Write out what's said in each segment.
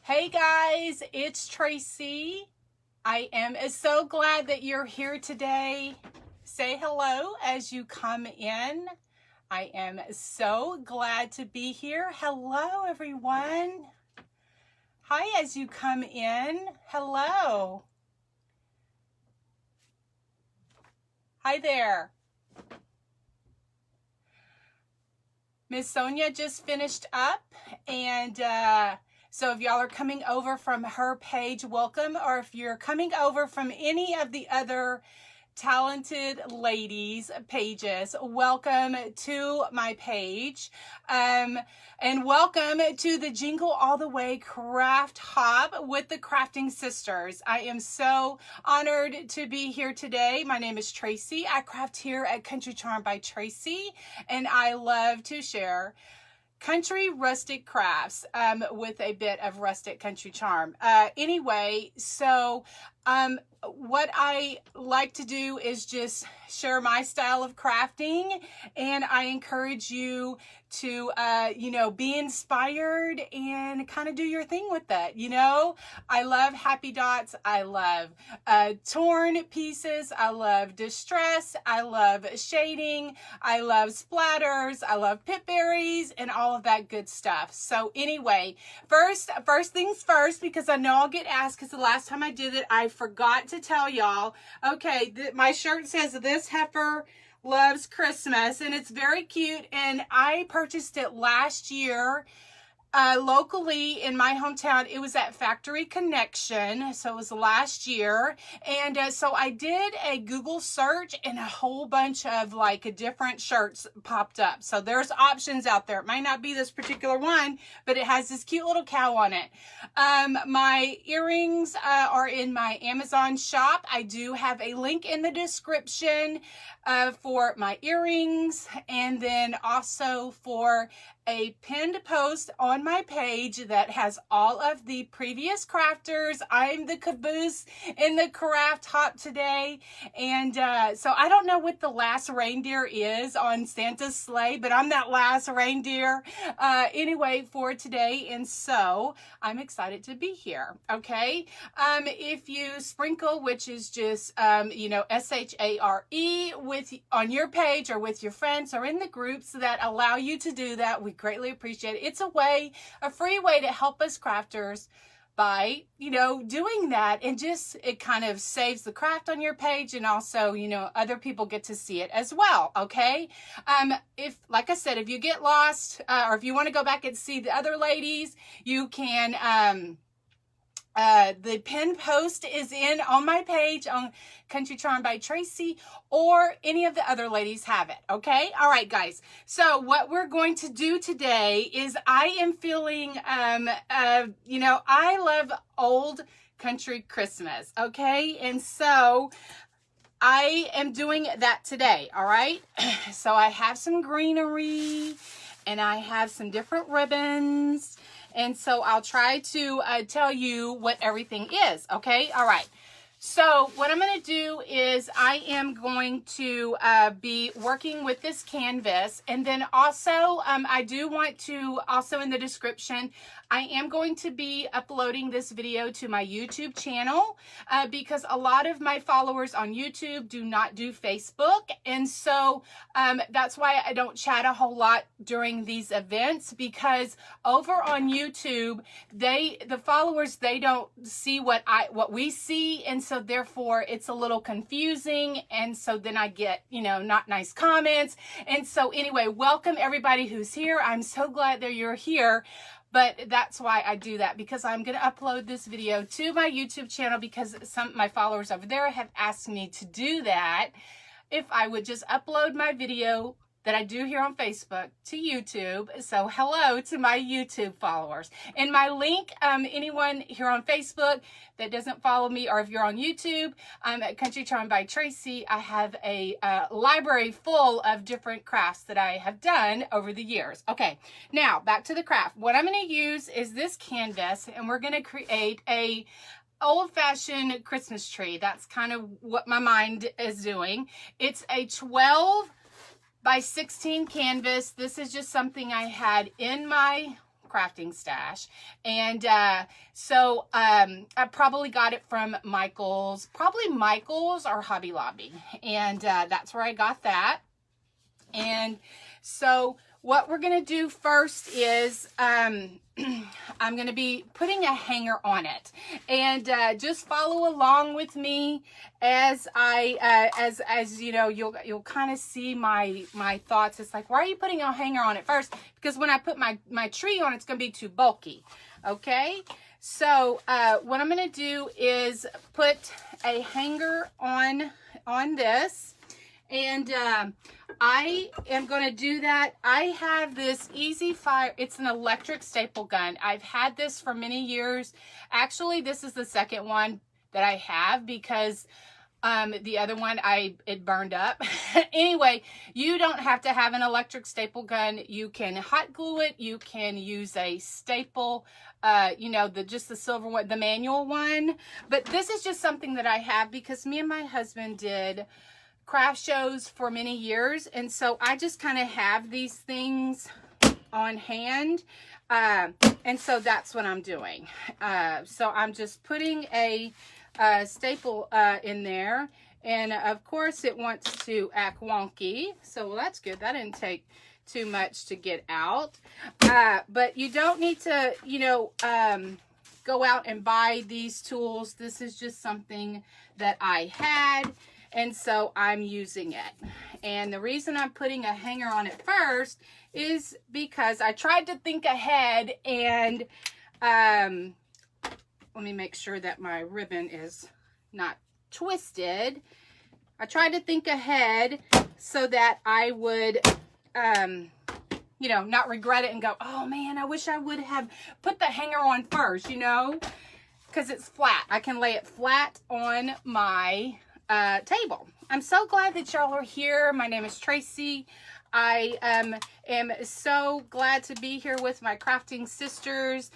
Hey guys, it's Tracy. I am so glad that you're here today. Say hello as you come in. I am so glad to be here. Hello everyone. Hi as you come in. Hello. Hi there. Miss Sonia just finished up, and so if y'all are coming over from her page, welcome. Or if you're coming over from any of the other talented ladies pages, welcome to my page. And welcome to the Jingle All the Way Craft Hop with the Crafting Sisters. I am so honored to be here today. My name is Tracy. I craft here at Country Charm by Tracy, and I love to share country rustic crafts with a bit of rustic country charm. Anyway, so what I like to do is just share my style of crafting, and I encourage you to, be inspired and kind of do your thing with that. I love happy dots. I love torn pieces. I love distress. I love shading. I love splatters. I love pip berries and all of that good stuff. So anyway, first things first, because I know I'll get asked, because the last time I did it, I forgot to tell y'all. Okay, my shirt says "This heifer loves Christmas," and it's very cute, and I purchased it last year locally in my hometown. It was at Factory Connection, so it was last year. And so I did a Google search, and a whole bunch of different shirts popped up. So there's options out there. It might not be this particular one, but it has this cute little cow on it. My earrings are in my Amazon shop. I do have a link in the description for my earrings, and then also for a pinned post on my page that has all of the previous crafters. I'm the caboose in the craft hop today, and so I don't know what the last reindeer is on Santa's sleigh, but I'm that last reindeer anyway for today, and so I'm excited to be here. Okay, if you sprinkle, which is just SHARE on your page or with your friends or in the groups that allow you to do that, we greatly appreciate it. It's a free way to help us crafters by, doing that, and just, it kind of saves the craft on your page, and also, other people get to see it as well. Okay. If, like I said, if you get lost, or if you want to go back and see the other ladies, you can, the pinned post is on my page on Country Charm by Tracy, or any of the other ladies have it. Okay. All right, guys. So what we're going to do today is, I am feeling, I love old country Christmas. Okay. And so I am doing that today. All right. So I have some greenery, and I have some different ribbons. And so I'll try to tell you what everything is. Okay. All right. So what I'm going to do is, I am going to be working with this canvas, and then also I do want to, also in the description, I am going to be uploading this video to my YouTube channel because a lot of my followers on YouTube do not do Facebook, and so that's why I don't chat a whole lot during these events, because over on YouTube, the followers, they don't see what we see, and so therefore it's a little confusing, and so then I get, not nice comments. And so anyway, welcome everybody who's here. I'm so glad that you're here. But that's why I do that, because I'm going to upload this video to my YouTube channel, because some of my followers over there have asked me to do that. If I would just upload my video that I do here on Facebook to YouTube. So hello to my YouTube followers. And my link, anyone here on Facebook that doesn't follow me, or if you're on YouTube, I'm at Country Charm by Tracy. I have a library full of different crafts that I have done over the years. Okay, now back to the craft. What I'm going to use is this canvas, and we're going to create a old-fashioned Christmas tree. That's kind of what my mind is doing. It's a 12 by 16 canvas. This is just something I had in my crafting stash. And so I probably got it from Michael's, probably Michael's or Hobby Lobby. And that's where I got that. And so what we're going to do first is I'm going to be putting a hanger on it, and just follow along with me as I as you know, you'll kind of see my thoughts. It's like, why are you putting a hanger on it first? Because when I put my tree on, it's going to be too bulky. Okay, so what I'm going to do is put a hanger on this. And I am going to do that. I have this Easy Fire. It's an electric staple gun. I've had this for many years. Actually, this is the second one that I have, because the other one, it burned up. Anyway, you don't have to have an electric staple gun. You can hot glue it. You can use a staple, you know, just the silver one, the manual one. But this is just something that I have because me and my husband did craft shows for many years, and so I just kind of have these things on hand, and so that's what I'm doing. So I'm just putting a staple in there, and of course it wants to act wonky, so well, that's good. That didn't take too much to get out, but you don't need to, you know, go out and buy these tools. This is just something that I had, and so I'm using it. And the reason I'm putting a hanger on it first is because I tried to think ahead, and let me make sure that my ribbon is not twisted. I tried to think ahead so that I would, you know, not regret it and go, oh man, I wish I would have put the hanger on first, you know, because it's flat. I can lay it flat on my table. I'm so glad that y'all are here. My name is Tracy. I am so glad to be here with my crafting sisters.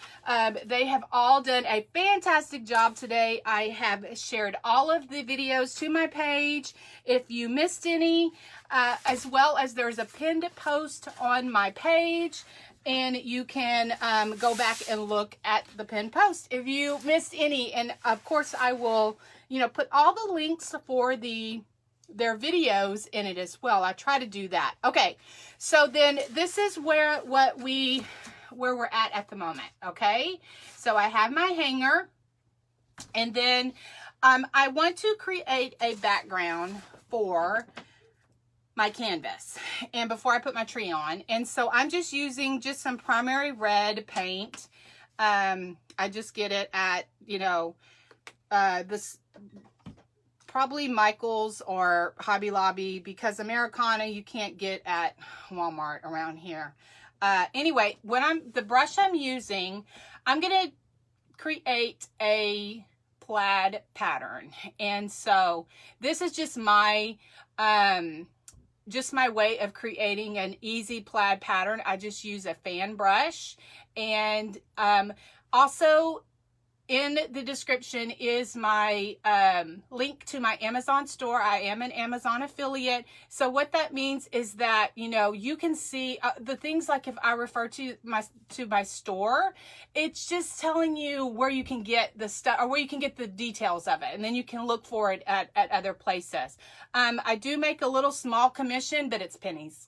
They have all done a fantastic job today. I have shared all of the videos to my page. If you missed any, as well as there's a pinned post on my page, and you can go back and look at the pinned post if you missed any. And of course I will, you know, put all the links for their videos in it as well. I try to do that. Okay, so then this is where we're at the moment. Okay, so I have my hanger, and then I want to create a background for my canvas, and before I put my tree on, and so I'm just using just some primary red paint. I just get it at, you know, this probably Michael's or Hobby Lobby, because Americana you can't get at Walmart around here. Anyway, the brush I'm using, I'm gonna create a plaid pattern, and so this is just my way of creating an easy plaid pattern. I just use a fan brush, and also in the description is my link to my Amazon store. I am an Amazon affiliate. So what that means is that, you know, you can see the things, like if I refer to my store, it's just telling you where you can get the stuff, or where you can get the details of it. And then you can look for it at other places. I do make a little small commission, but it's pennies.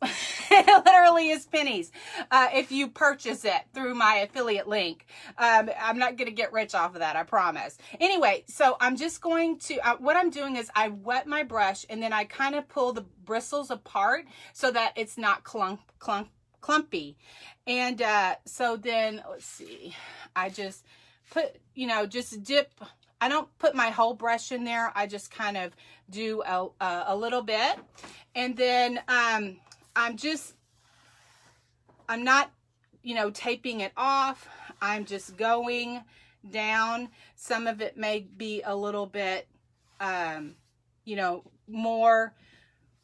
It literally is pennies. If you purchase it through my affiliate link, I'm not going to get rich off of that, I promise. Anyway, so I'm just going to, what I'm doing is I wet my brush, and then I kind of pull the bristles apart so that it's not clumpy. And so then, let's see, I just put, you know, just dip. I don't put my whole brush in there. I just kind of do a little bit. And then I'm not, you know, taping it off. I'm just going down. Some of it may be a little bit, you know, more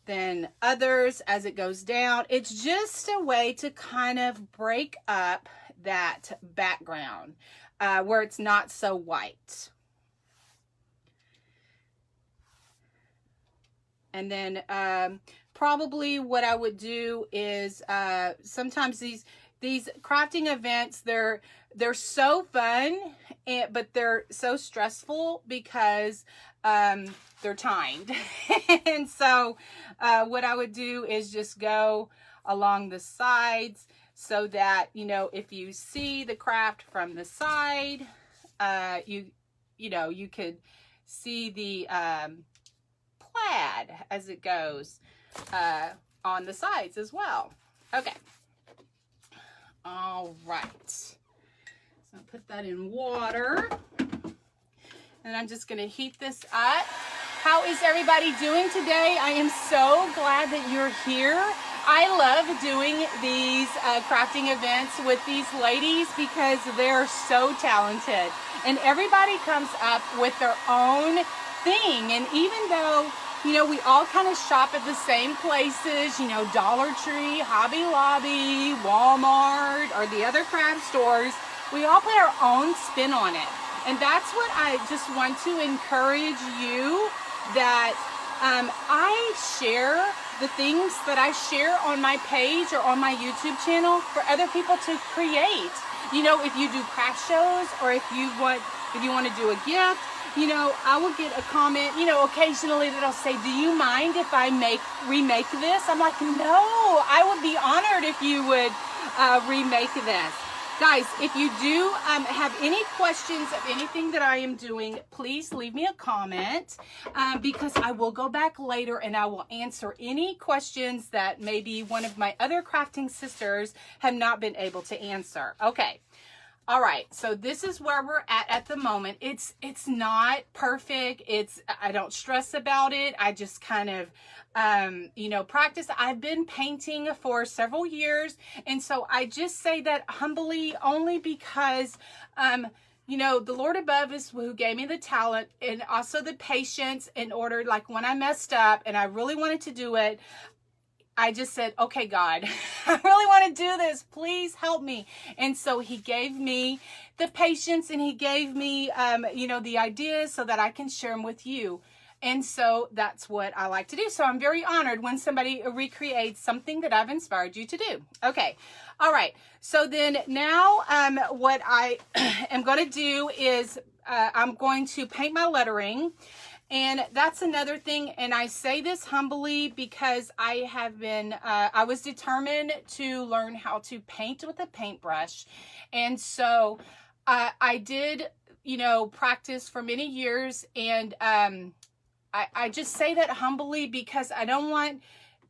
than others as it goes down. It's just a way to kind of break up that background where it's not so white. And then probably what I would do is sometimes these, these crafting events, they're so fun, but they're so stressful because they're timed. And so what I would do is just go along the sides so that, you know, if you see the craft from the side, you could see the plaid as it goes on the sides as well. Okay. All right. So I'll put that in water. And I'm just going to heat this up. How is everybody doing today? I am so glad that you're here. I love doing these crafting events with these ladies because they're so talented. And everybody comes up with their own thing. And even though, you know, we all kind of shop at the same places, you know, Dollar Tree, Hobby Lobby, Walmart, or the other craft stores, we all put our own spin on it. And that's what I just want to encourage you, that I share the things that I share on my page or on my YouTube channel for other people to create. You know, if you do craft shows, or if you want to do a gift, you know, I will get a comment, you know, occasionally that'll say, do you mind if I remake this? I'm like, no, I would be honored if you would remake this. Guys, if you do have any questions of anything that I am doing, please leave me a comment because I will go back later and I will answer any questions that maybe one of my other crafting sisters have not been able to answer. Okay. All right, so this is where we're at the moment. It's not perfect. I don't stress about it. I just kind of, you know, practice. I've been painting for several years, and so I just say that humbly only because, you know, the Lord above is who gave me the talent and also the patience in order, like when I messed up and I really wanted to do it, I just said, okay, God, I really want to do this. Please help me. And so he gave me the patience and he gave me, you know, the ideas so that I can share them with you. And so that's what I like to do. So I'm very honored when somebody recreates something that I've inspired you to do. Okay. All right. So then now what I am going to do is I'm going to paint my lettering. And that's another thing, and I say this humbly because I have been, I was determined to learn how to paint with a paintbrush. And so I did, you know, practice for many years, and I just say that humbly because I don't want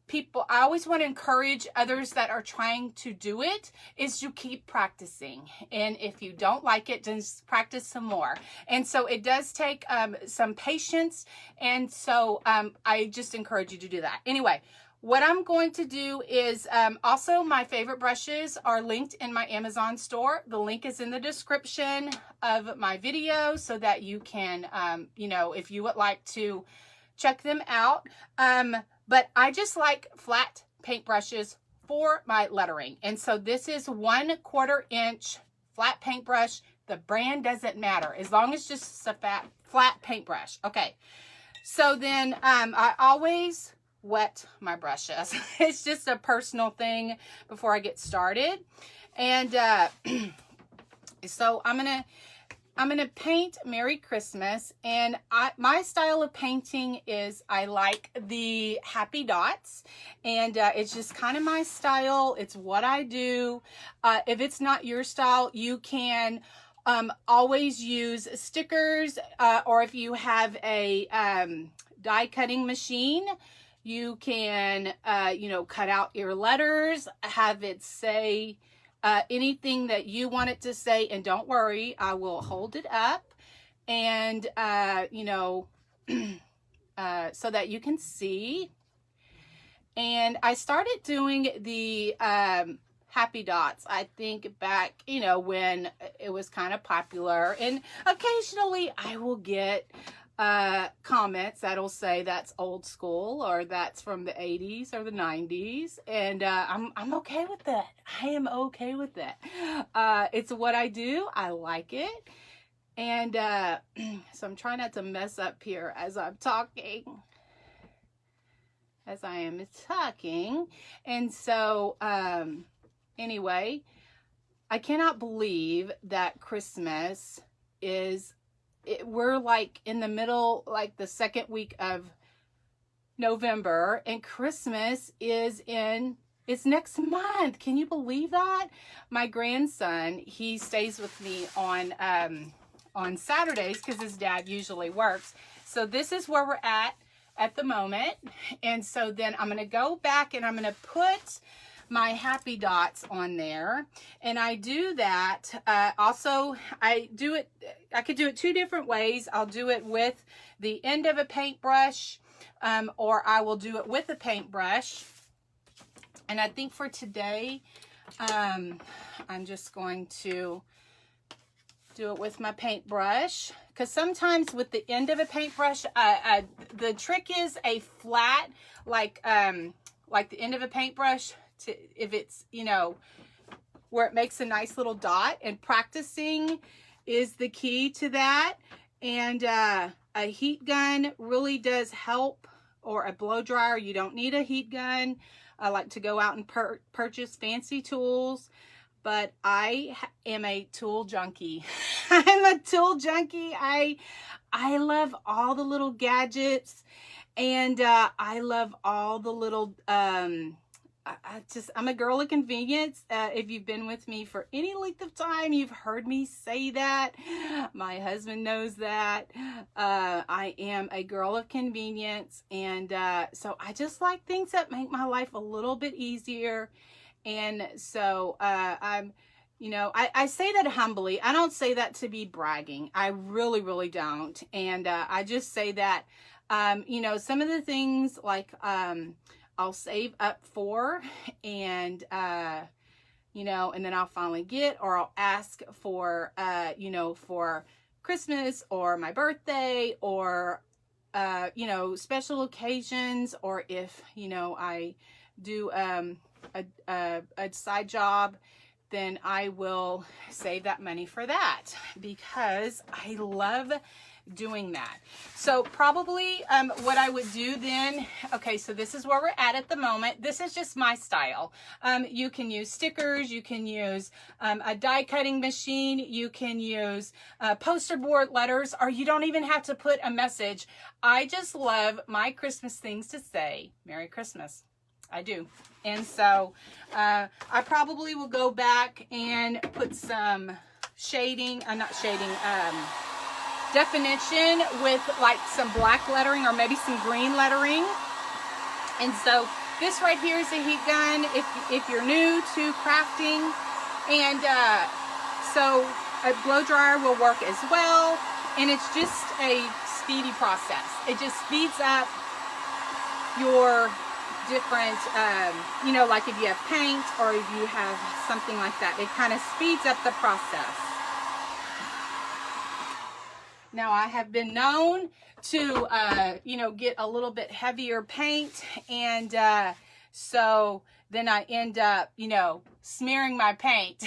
people, I always want to encourage others that are trying to do it, is to keep practicing. And if you don't like it, just practice some more. And so it does take some patience. And so I just encourage you to do that. Anyway, what I'm going to do is also my favorite brushes are linked in my Amazon store. The link is in the description of my video so that you can, you know, if you would like to check them out. But I just like flat paintbrushes for my lettering. And so this is 1/4 inch flat paintbrush. The brand doesn't matter as long as just a flat paintbrush. Okay. So then I always wet my brushes. It's just a personal thing before I get started. And so I'm gonna paint Merry Christmas, and my style of painting is I like the happy dots, and it's just kind of my style. It's what I do. If it's not your style, you can always use stickers, or if you have a die cutting machine, you can you know, cut out your letters, have it say anything that you want it to say, and don't worry, I will hold it up and you know, so that you can see. And I started doing the happy dots, I think back, you know, when it was kind of popular, and occasionally I will get comments that'll say that's old school, or that's from the 80s or the 90s, and I'm okay with that. I am okay with that. It's what I do. I like it. And so I'm trying not to mess up here as I'm talking. And so anyway, I cannot believe that Christmas is, we're like in the middle, like the second week of November, and Christmas is it's next month. Can you believe that? My grandson, he stays with me on Saturdays because his dad usually works. So this is where we're at the moment. And so then I'm going to go back and I'm going to put my happy dots on there. And I do that. Also, I could do it two different ways. I'll do it with the end of a paintbrush, or I will do it with a paintbrush. And I think for today, I'm just going to do it with my paintbrush, because sometimes with the end of a paintbrush, the trick is a flat, like the end of a paintbrush, if it's, you know, where it makes a nice little dot, and practicing is the key to that. And a heat gun really does help, or a blow dryer. You don't need a heat gun. I like to go out and purchase fancy tools, but I am a tool junkie. I'm a tool junkie. I love all the little gadgets, and I love all the little, I'm a girl of convenience. If you've been with me for any length of time, you've heard me say that. My husband knows that. I am a girl of convenience. And so I just like things that make my life a little bit easier. And so I'm, you know, I say that humbly. I don't say that to be bragging. I really, really don't. And I just say that, you know, some of the things like, I'll save up for, and, you know, and then I'll finally get, or I'll ask for, you know, for Christmas or my birthday, or, you know, special occasions, or if, you know, I do a side job, then I will save that money for that, because I love doing that. So probably what I would do then, okay, so this is where we're at the moment. This is just my style. You can use stickers, you can use a die cutting machine, you can use poster board letters, or you don't even have to put a message. I just love my Christmas things to say Merry Christmas. I do. And so I probably will go back and put some shading, not shading, definition with like some black lettering, or maybe some green lettering. And so this right here is a heat gun if you're new to crafting. And so a blow dryer will work as well. And it's just a speedy process. It just speeds up your different, you know, like if you have paint or if you have something like that, it kind of speeds up the process. Now, I have been known to, you know, get a little bit heavier paint, and so then I end up, you know, smearing my paint.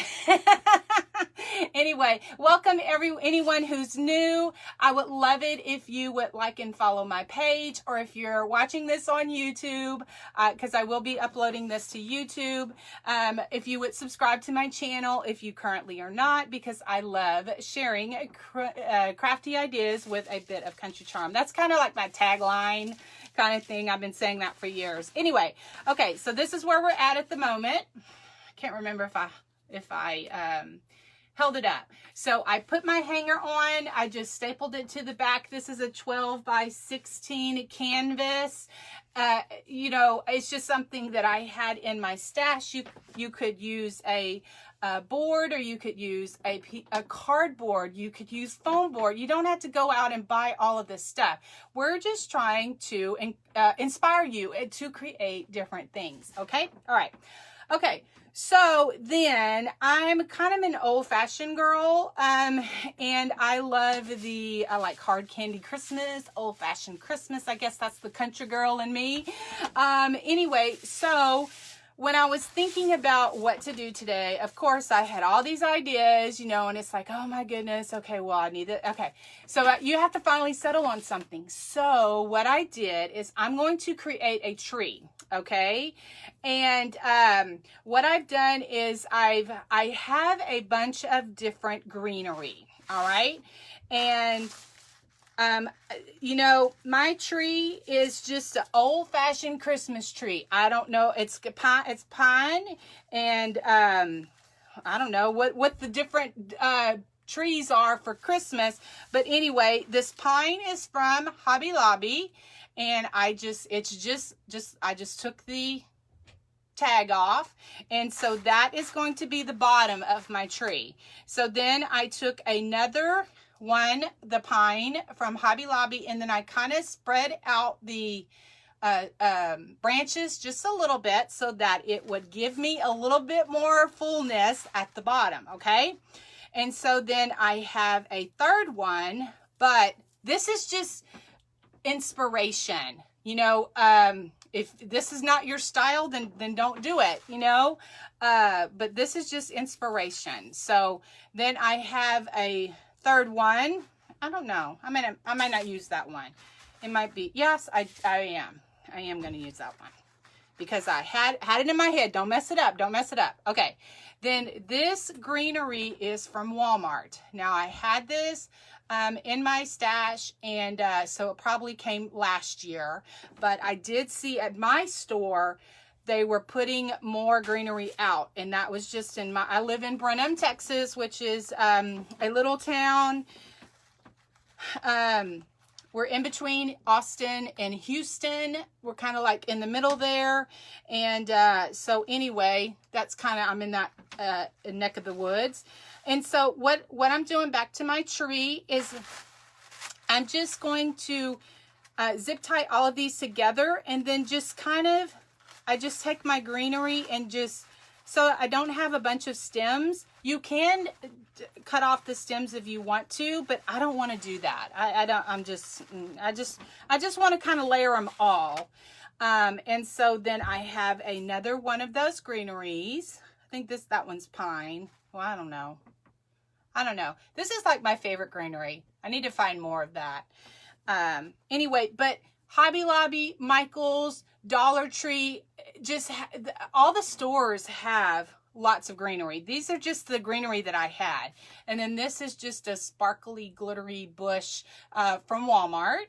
Anyway, welcome anyone who's new. I would love it if you would like and follow my page, or if you're watching this on YouTube, because I will be uploading this to YouTube. If you would subscribe to my channel, if you currently are not, because I love sharing crafty ideas with a bit of country charm. That's kind of like my tagline kind of thing. I've been saying that for years. Anyway, okay, so this is where we're at the moment. I can't remember if I held it up. So I put my hanger on. I just stapled it to the back. This is a 12 by 16 canvas. You know, it's just something that I had in my stash. You could use a board, or you could use a cardboard. You could use foam board. You don't have to go out and buy all of this stuff. We're just trying to inspire you to create different things. Okay. All right. Okay. So then I'm kind of an old-fashioned girl, and I love I like hard candy Christmas, old-fashioned Christmas. I guess that's the country girl in me. Anyway, so when I was thinking about what to do today, of course, I had all these ideas, you know, and it's like, oh my goodness, okay, well, I need it. Okay, so you have to finally settle on something. So what I did is I'm going to create a tree, okay? And what I've done is I have a bunch of different greenery, all right? And you know, my tree is just an old-fashioned Christmas tree. I don't know. It's pine, and I don't know what the different trees are for Christmas. But anyway, this pine is from Hobby Lobby, and I just took the tag off, and so that is going to be the bottom of my tree. So then I took another one, the pine from Hobby Lobby, and then I kind of spread out the branches just a little bit so that it would give me a little bit more fullness at the bottom, okay? And so then I have a third one, but this is just inspiration, you know. If this is not your style, then don't do it, you know. But this is just inspiration. So then I have a third one. I don't know. I might not use that one. It might be. Yes, I am. I am going to use that one because I had it in my head. Don't mess it up. Don't mess it up. Okay. Then this greenery is from Walmart. Now I had this in my stash, and so it probably came last year. But I did see at my store they were putting more greenery out, and that was just I live in Brenham, Texas, which is a little town. We're in between Austin and Houston. We're kind of like in the middle there. And so anyway, that's kind of, I'm in that neck of the woods. And so what I'm doing back to my tree is I'm just going to zip tie all of these together, and then just kind of, I just take my greenery and just, so I don't have a bunch of stems. You can cut off the stems if you want to, but I don't want to do that. I just want to kind of layer them all. And so then I have another one of those greeneries. I think that one's pine. Well, I don't know. This is like my favorite greenery. I need to find more of that. Anyway, but Hobby Lobby, Michael's, Dollar Tree, just all the stores have lots of greenery. These are just the greenery that I had. And then this is just a sparkly, glittery bush from Walmart.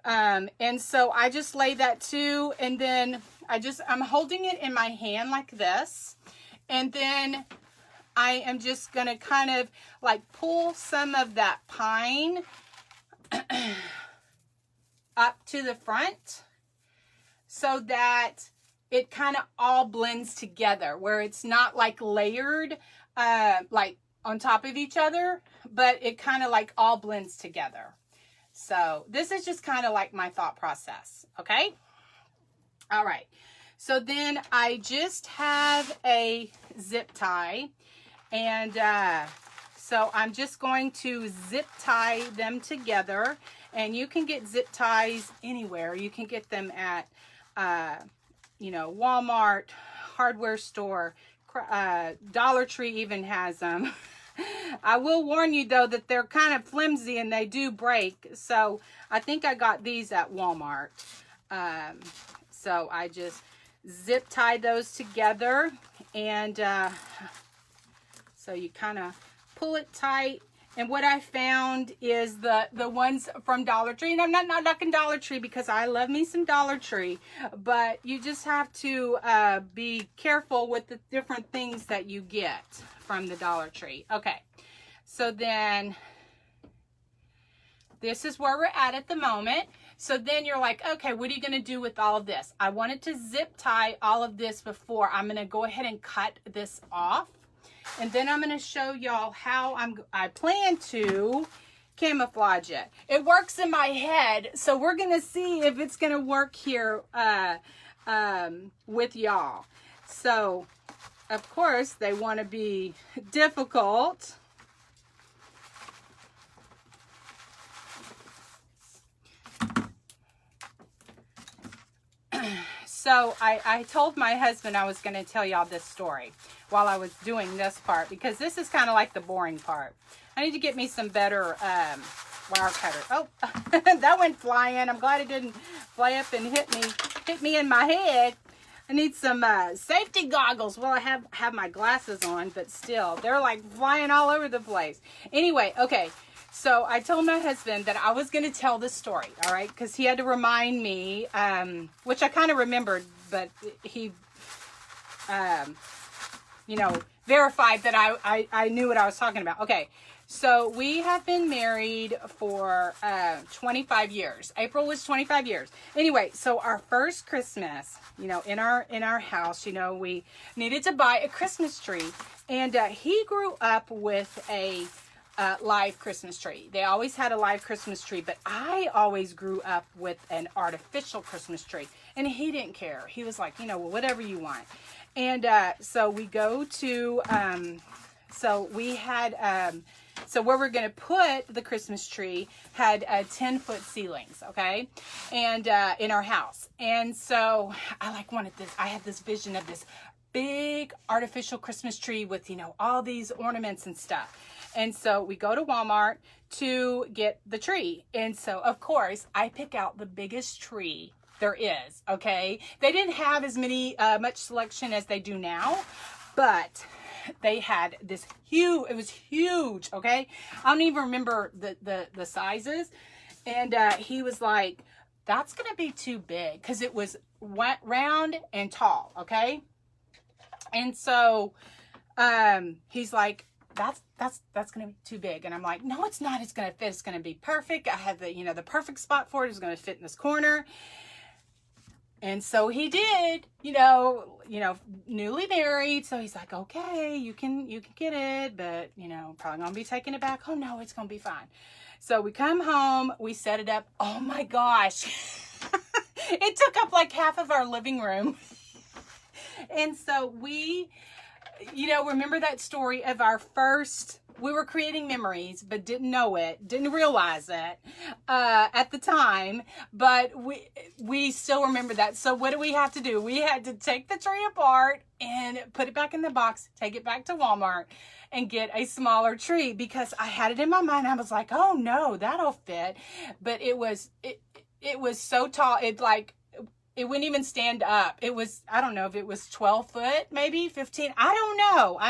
And so I just lay that too. And then I'm holding it in my hand like this. And then I am just going to kind of like pull some of that pine up to the front so that it kind of all blends together, where it's not like layered like on top of each other, but it kind of like all blends together. So this is just kind of like my thought process. Okay. All right. So then I just have a zip tie, and so I'm just going to zip tie them together. And you can get zip ties anywhere. You can get them at you know, Walmart, hardware store, Dollar Tree even has them. I will warn you though that they're kind of flimsy and they do break. So I think I got these at Walmart. So I just zip tie those together, and so you kind of pull it tight. And what I found is the ones from Dollar Tree, and I'm not knocking Dollar Tree because I love me some Dollar Tree, but you just have to be careful with the different things that you get from the Dollar Tree. Okay, so then this is where we're at the moment. So then you're like, okay, what are you going to do with all of this? I wanted to zip tie all of this before. I'm going to go ahead and cut this off. And then I'm going to show y'all how I plan to camouflage it. It works in my head, so we're going to see if it's going to work here with y'all. So, of course, they want to be difficult. So I told my husband I was going to tell y'all this story while I was doing this part, because this is kind of like the boring part. I need to get me some better wire cutter. Oh, that went flying. I'm glad it didn't fly up and hit me in my head. I need some safety goggles. Well, I have my glasses on, but still, they're like flying all over the place. Anyway, okay. So I told my husband that I was going to tell this story, all right? Because he had to remind me, which I kind of remembered, but he, you know, verified that I knew what I was talking about. Okay. So we have been married for 25 years. April was 25 years. Anyway, so our first Christmas, you know, in our house, you know, we needed to buy a Christmas tree, and he grew up with a live Christmas tree. They always had a live Christmas tree, but I always grew up with an artificial Christmas tree, and he didn't care. He was like, you know, well, whatever you want. And so we go to, so we had, so where we're going to put the Christmas tree had 10-foot ceilings, okay? And in our house. And so I like wanted this, I had this vision of this big artificial Christmas tree with, you know, all these ornaments and stuff. And so we go to Walmart to get the tree. And so, of course, I pick out the biggest tree there is, okay? They didn't have as much selection as they do now, but they had this huge, it was huge, okay? I don't even remember the sizes. And he was like, that's gonna be too big, because it was round and tall, okay? And so he's like, that's gonna be too big. And I'm like, no, it's not. It's gonna fit. It's gonna be perfect. I have the, you know, the perfect spot for it. It's gonna fit in this corner. And so he did, you know, newly married. So he's like, okay, you can get it, but, you know, probably gonna be taking it back. Oh no, it's gonna be fine. So we come home, we set it up. Oh my gosh. It took up like half of our living room. And so we, you know, remember that story of our first, we were creating memories, but didn't know it, didn't realize it at the time, but we still remember that. So what do we have to do? We had to take the tree apart and put it back in the box, take it back to Walmart and get a smaller tree, because I had it in my mind. I was like, oh no, that'll fit. But it was so tall. It wouldn't even stand up. It was, I don't know if it was 12 foot, maybe 15. I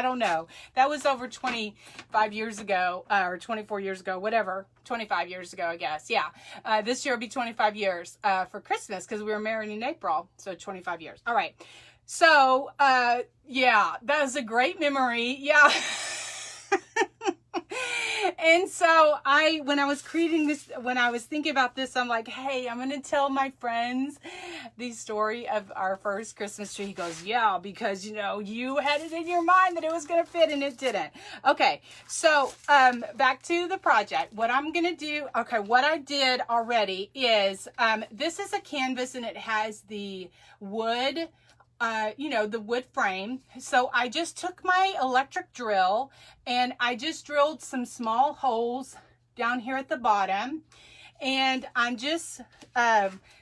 don't know. That was over 25 years ago, or 24 years ago, whatever. 25 years ago, I guess. Yeah. This year will be 25 years for Christmas, because we were married in April. So 25 years. All right. So, yeah, that was a great memory. Yeah. And so when I was creating this, when I was thinking about this, I'm like, hey, I'm going to tell my friends the story of our first Christmas tree. He goes, yeah, because, you know, you had it in your mind that it was going to fit and it didn't. Okay. So, back to the project. What I'm going to do, okay, what I did already is, this is a canvas and it has the wood, you know, the wood frame. So I just took my electric drill and I just drilled some small holes down here at the bottom. And I'm just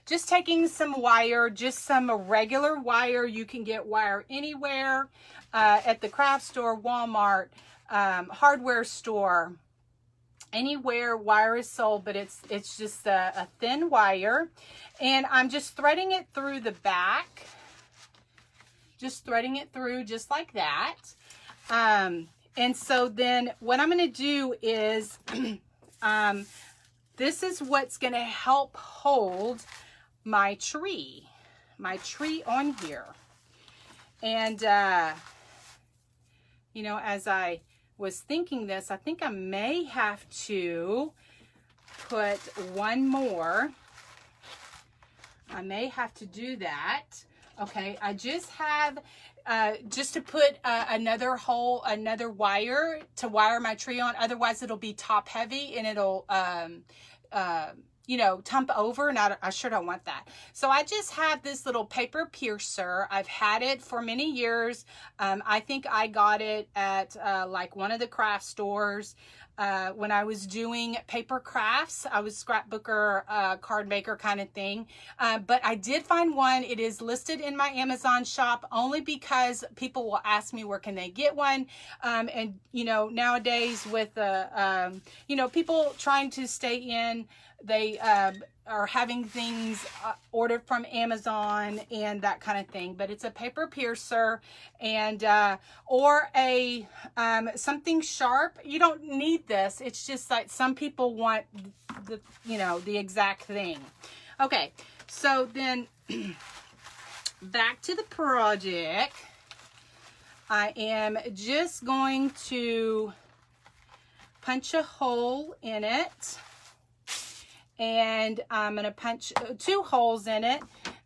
taking some wire, just some regular wire. You can get wire anywhere, at the craft store, Walmart, hardware store, anywhere wire is sold, but it's just a thin wire. And I'm just threading it through the back. Just threading it through just like that. And so then what I'm going to do is, this is what's going to help hold my tree on here. And, you know, as I was thinking this, I think I may have to put one more. I may have to do that. Okay, I just have, just to put another wire to wire my tree on. Otherwise, it'll be top heavy and it'll, you know, tump over, and I sure don't want that. So I just have this little paper piercer. I've had it for many years. I think I got it at like one of the craft stores. when I was doing paper crafts. I was scrapbooker, card maker kind of thing. But I did find one. It is listed in my Amazon shop only because people will ask me where can they get one. And, you know, nowadays with, you know, people trying to stay in, they are having things ordered from Amazon and that kind of thing. But it's a paper piercer and or a something sharp. You don't need this. It's just like some people want the, you know, the exact thing. Okay, so then back to the project. I am just going to punch a hole in it. And I'm going to punch 2 holes in it.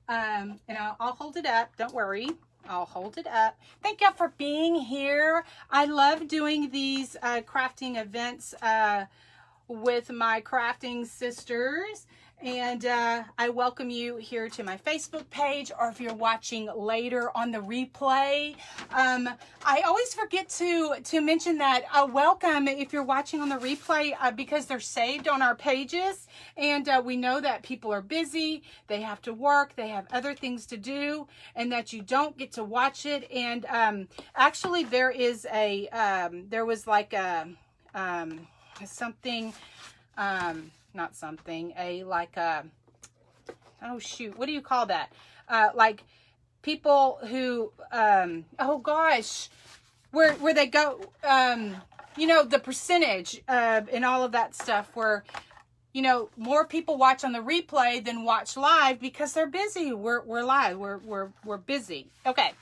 And I'll hold it up. Don't worry. I'll hold it up. Thank y'all for being here. I love doing these crafting events with my crafting sisters. And I welcome you here to my Facebook page, or if you're watching later on the replay. I always forget to mention that welcome if you're watching on the replay because they're saved on our pages. And we know that people are busy, they have to work, they have other things to do, and that you don't get to watch it. And actually there is a, there was like a, something, not something, like a, oh shoot, what do you call that? Like people who, oh gosh, where they go, you know, the percentage and all of that stuff where, you know, more people watch on the replay than watch live because they're busy. We're live. We're busy. Okay.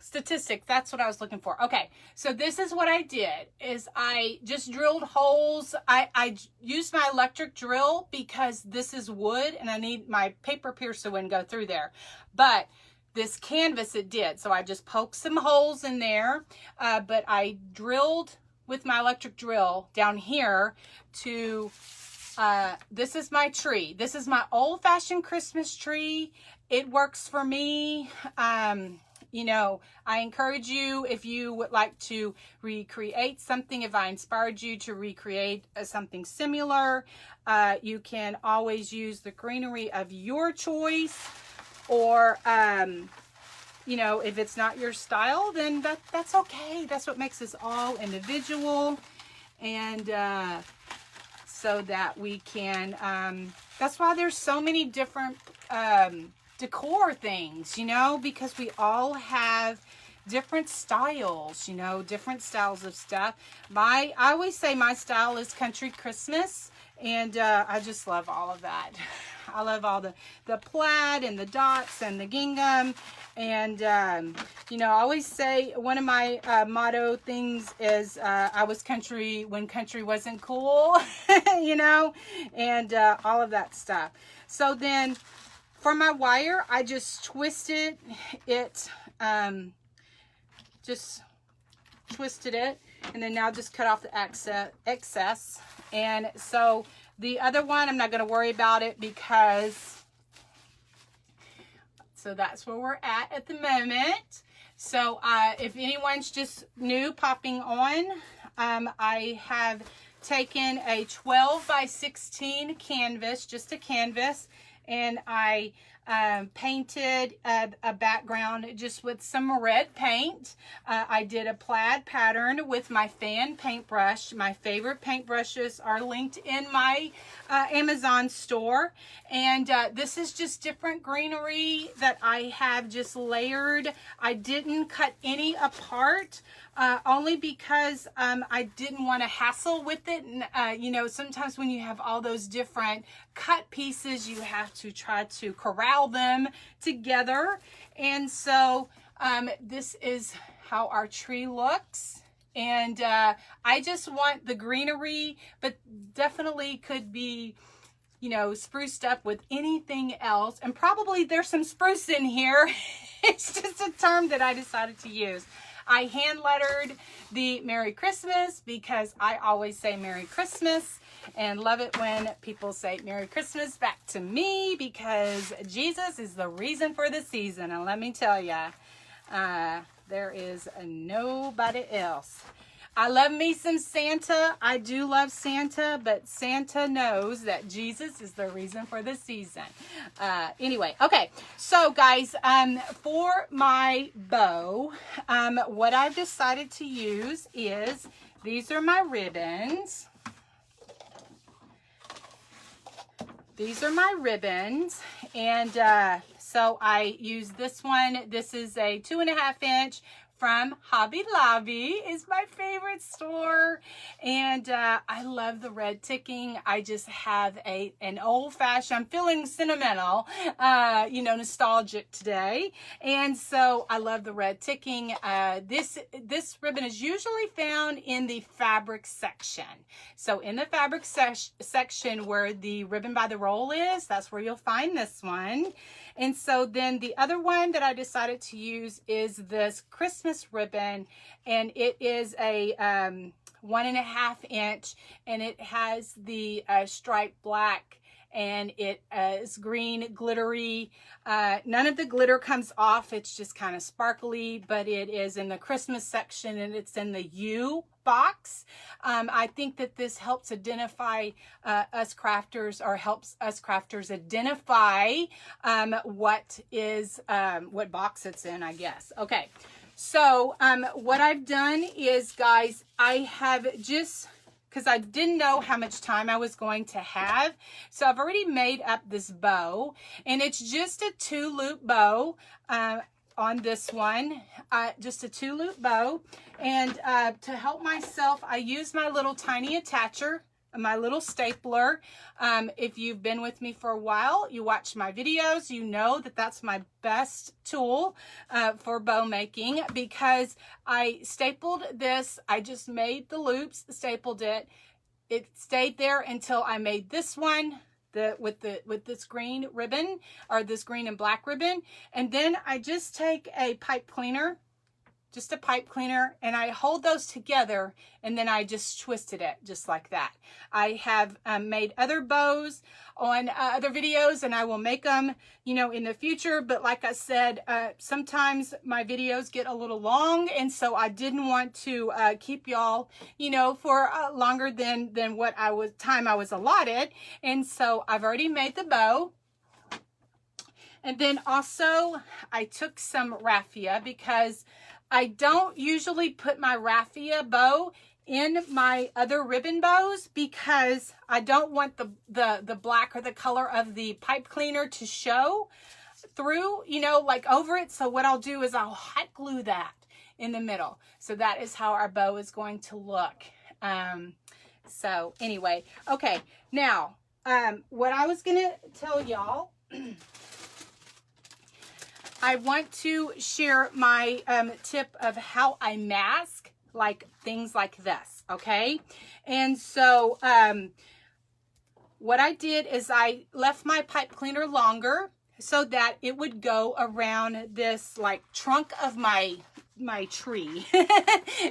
Statistic, that's what I was looking for. Okay, so this is what I did, is I just drilled holes. I used my electric drill because this is wood and I need my paper piercer wouldn't go through there. But this canvas it did, so I just poked some holes in there. But I drilled with my electric drill down here to, this is my tree. This is my old-fashioned Christmas tree. It works for me. You know, I encourage you, if you would like to recreate something, if I inspired you to recreate something similar, you can always use the greenery of your choice, or, you know, if it's not your style, then that's okay. That's what makes us all individual, and so that we can, that's why there's so many different decor things, you know, because we all have different styles, you know, different styles of stuff. I always say my style is country Christmas, and I just love all of that. I love all the plaid and the dots and the gingham, and you know, I always say one of my motto things is I was country when country wasn't cool, you know, and all of that stuff. So then for my wire, I just twisted it, just twisted it, and then now just cut off the excess. And so the other one, I'm not going to worry about it because, so that's where we're at the moment. So if anyone's just new popping on, I have taken a 12 by 16 canvas, just a canvas, and I painted a background just with some red paint. I did a plaid pattern with my fan paintbrush. My favorite paintbrushes are linked in my Amazon store. And this is just different greenery that I have just layered. I didn't cut any apart. Only because I didn't want to hassle with it. And, you know, sometimes when you have all those different cut pieces, you have to try to corral them together. And so this is how our tree looks. And I just want the greenery, but definitely could be, you know, spruced up with anything else. And probably there's some spruce in here. It's just a term that I decided to use. I hand lettered the Merry Christmas because I always say Merry Christmas, and love it when people say Merry Christmas back to me, because Jesus is the reason for the season. And let me tell you, there is nobody else. I love me some Santa. I do love Santa, but Santa knows that Jesus is the reason for the season. Anyway, okay. So guys, for my bow, what I've decided to use is, these are my ribbons. These are my ribbons, and so I use this one. This is a 2.5 inch from Hobby Lobby. Is my favorite store, and I love the red ticking. I just have an old-fashioned, I'm feeling sentimental, you know, nostalgic today, and so I love the red ticking. This ribbon is usually found in the fabric section. So in the fabric section where the ribbon by the roll is, that's where you'll find this one. And so then the other one that I decided to use is this Christmas ribbon, and it is a 1.5 inch, and it has the striped black, and it is green glittery. None of the glitter comes off, it's just kind of sparkly, but it is in the Christmas section, and it's in the U box. I think that this helps identify us crafters, or helps us crafters identify what box it's in, I guess. Okay, so what I've done is, guys, I have just, because I didn't know how much time I was going to have, so I've already made up this bow, and it's just a 2-loop bow on this one, just a 2-loop bow. And to help myself, I use my little tiny attacher, my little stapler. If you've been with me for a while, you watch my videos, you know that that's my best tool for bow making, because I stapled this. I just made the loops, stapled it. It stayed there until I made this one, with this green ribbon, or this green and black ribbon. And then I just take a pipe cleaner, just a pipe cleaner, and I hold those together, and then I just twisted it just like that. I have made other bows on other videos, and I will make them, you know, in the future. But like I said, sometimes my videos get a little long, and so I didn't want to keep y'all, you know, for longer than what time I was allotted. And so I've already made the bow. And then also I took some raffia, because I don't usually put my raffia bow in my other ribbon bows, because I don't want the black or the color of the pipe cleaner to show through, you know, like over it. So what I'll do is I'll hot glue that in the middle. So that is how our bow is going to look. So anyway, okay. Now, what I was going to tell y'all, I want to share my tip of how I mask, like things like this, okay? And so what I did is I left my pipe cleaner longer so that it would go around this like trunk of my tree,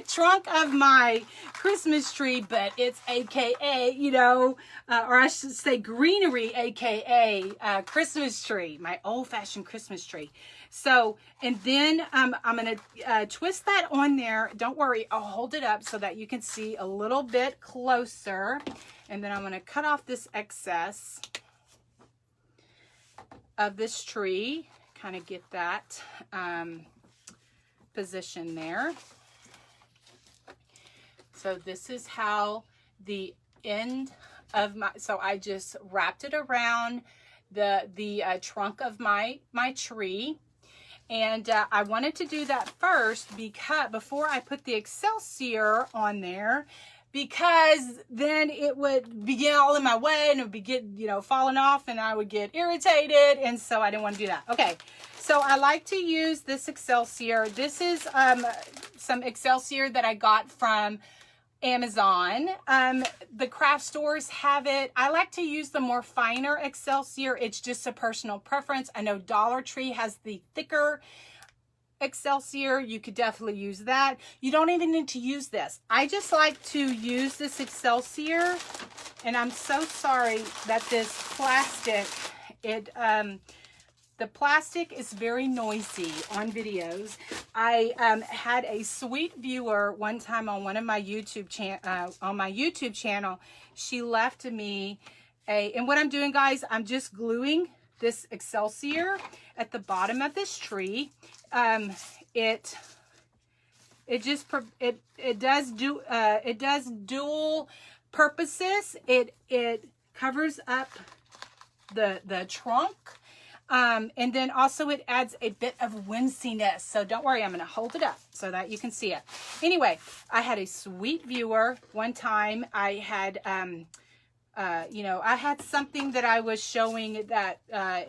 trunk of my Christmas tree, but it's AKA, you know, or I should say greenery, AKA Christmas tree, my old-fashioned Christmas tree. So, and then I'm going to twist that on there. Don't worry, I'll hold it up so that you can see a little bit closer. And then I'm going to cut off this excess of this tree, kind of get that position there. So this is how the end of my, so I just wrapped it around the trunk of my tree. And I wanted to do that first before I put the Excelsior on there, because then it would begin all in my way, and it would begin, you know, falling off, and I would get irritated, and so I didn't want to do that. Okay, so I like to use this Excelsior. This is some Excelsior that I got from Amazon. The craft stores have it. I like to use the more finer Excelsior. It's just a personal preference. I know Dollar Tree has the thicker Excelsior. You could definitely use that. You don't even need to use this. I just like to use this Excelsior, and I'm so sorry that this plastic, the plastic is very noisy on videos. I had a sweet viewer one time on one of my YouTube channel. She left me and what I'm doing, guys, I'm just gluing this Excelsior at the bottom of this tree. It does dual purposes. It covers up the trunk, and then also it adds a bit of whimsiness. So don't worry, I'm going to hold it up so that you can see it. Anyway, I had a sweet viewer one time. I had I had something that I was showing that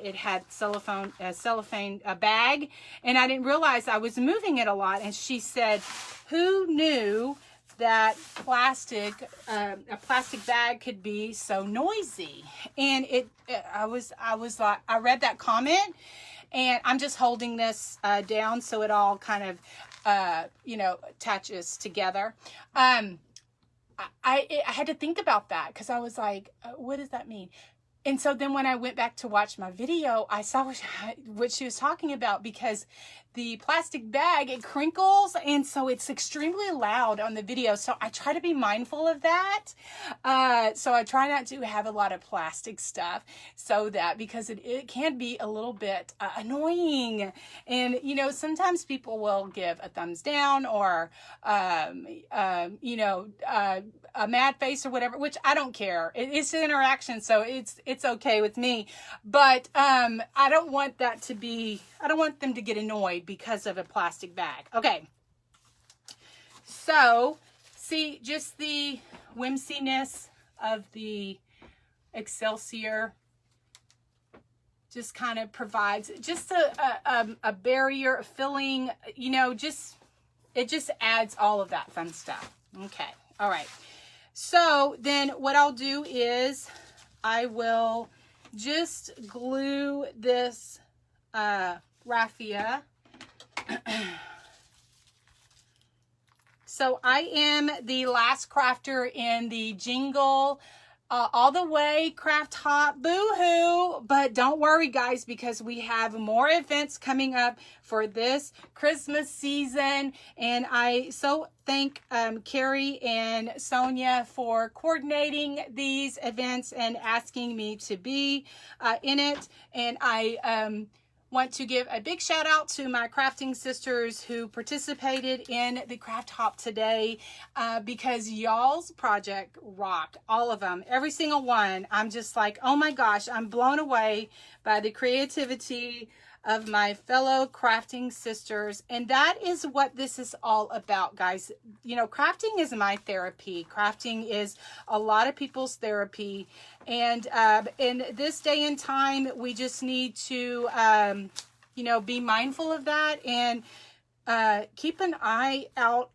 it had cellophane bag, and I didn't realize I was moving it a lot. And she said, "Who knew that a plastic bag could be so noisy?" And I read that comment, and I'm just holding this down so it all kind of attaches together. I had to think about that because I was like, what does that mean? And so then when I went back to watch my video, I saw what she was talking about, because the plastic bag, it crinkles, and so it's extremely loud on the video. So I try to be mindful of that. So I try not to have a lot of plastic stuff, so that, because it can be a little bit annoying. And, sometimes people will give a thumbs down or, a mad face or whatever, which I don't care. It's an interaction, so it's okay with me. But I don't want them to get annoyed because of a plastic bag. Okay. So, see, just the whimsiness of the Excelsior just kind of provides just a barrier, a filling, it just adds all of that fun stuff. Okay. All right. So then what I'll do is I will just glue this raffia. So I am the last crafter in the Jingle all the way craft hop, boo-hoo. But don't worry, guys, because we have more events coming up for this Christmas season. And I so thank Carrie and Sonia for coordinating these events and asking me to be in it. And I want to give a big shout out to my crafting sisters who participated in the craft hop today, because y'all's project rocked, all of them, every single one. I'm just like, oh my gosh, I'm blown away by the creativity of my fellow crafting sisters. And that is what this is all about, guys. Crafting is my therapy. Crafting is a lot of people's therapy. And in this day and time, we just need to, be mindful of that, and keep an eye on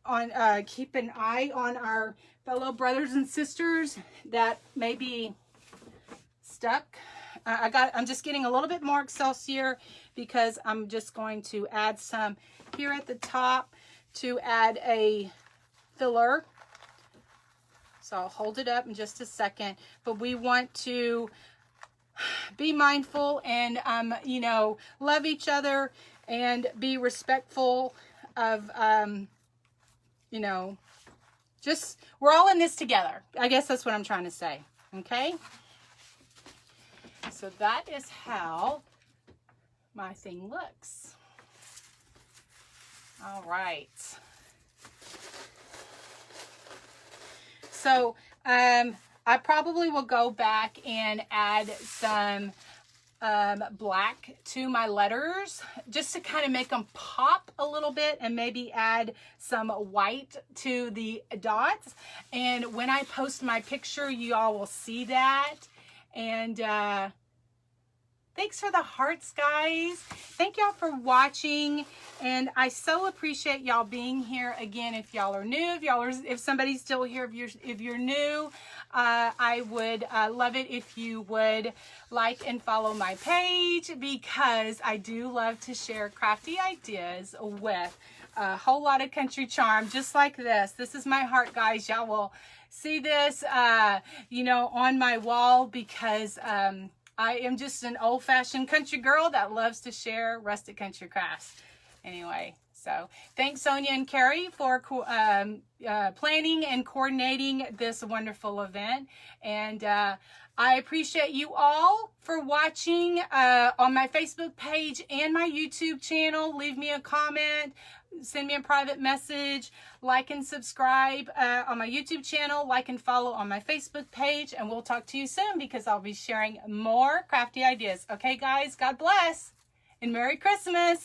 our fellow brothers and sisters that may be stuck. I'm just getting a little bit more Excelsior, because I'm just going to add some here at the top to add a filler. So I'll hold it up in just a second. But we want to be mindful and, love each other and be respectful of, just, we're all in this together. I guess that's what I'm trying to say. Okay? So that is how my thing looks. All right. So I probably will go back and add some black to my letters just to kind of make them pop a little bit, and maybe add some white to the dots. And when I post my picture, you all will see that. And thanks for the hearts, guys. Thank y'all for watching, and I so appreciate y'all being here. Again, if y'all are new, if somebody's still here, if you're new, I would love it if you would like and follow my page, because I do love to share crafty ideas with a whole lot of country charm, just like this. This is my heart, guys. Y'all will see this, on my wall, because I am just an old-fashioned country girl that loves to share rustic country crafts. Anyway, so thanks Sonia and Carrie for planning and coordinating this wonderful event. And I appreciate you all for watching on my Facebook page and my YouTube channel. Leave me a comment, send me a private message, like and subscribe on my YouTube channel, like and follow on my Facebook page, and we'll talk to you soon because I'll be sharing more crafty ideas. Okay, guys, God bless and Merry Christmas.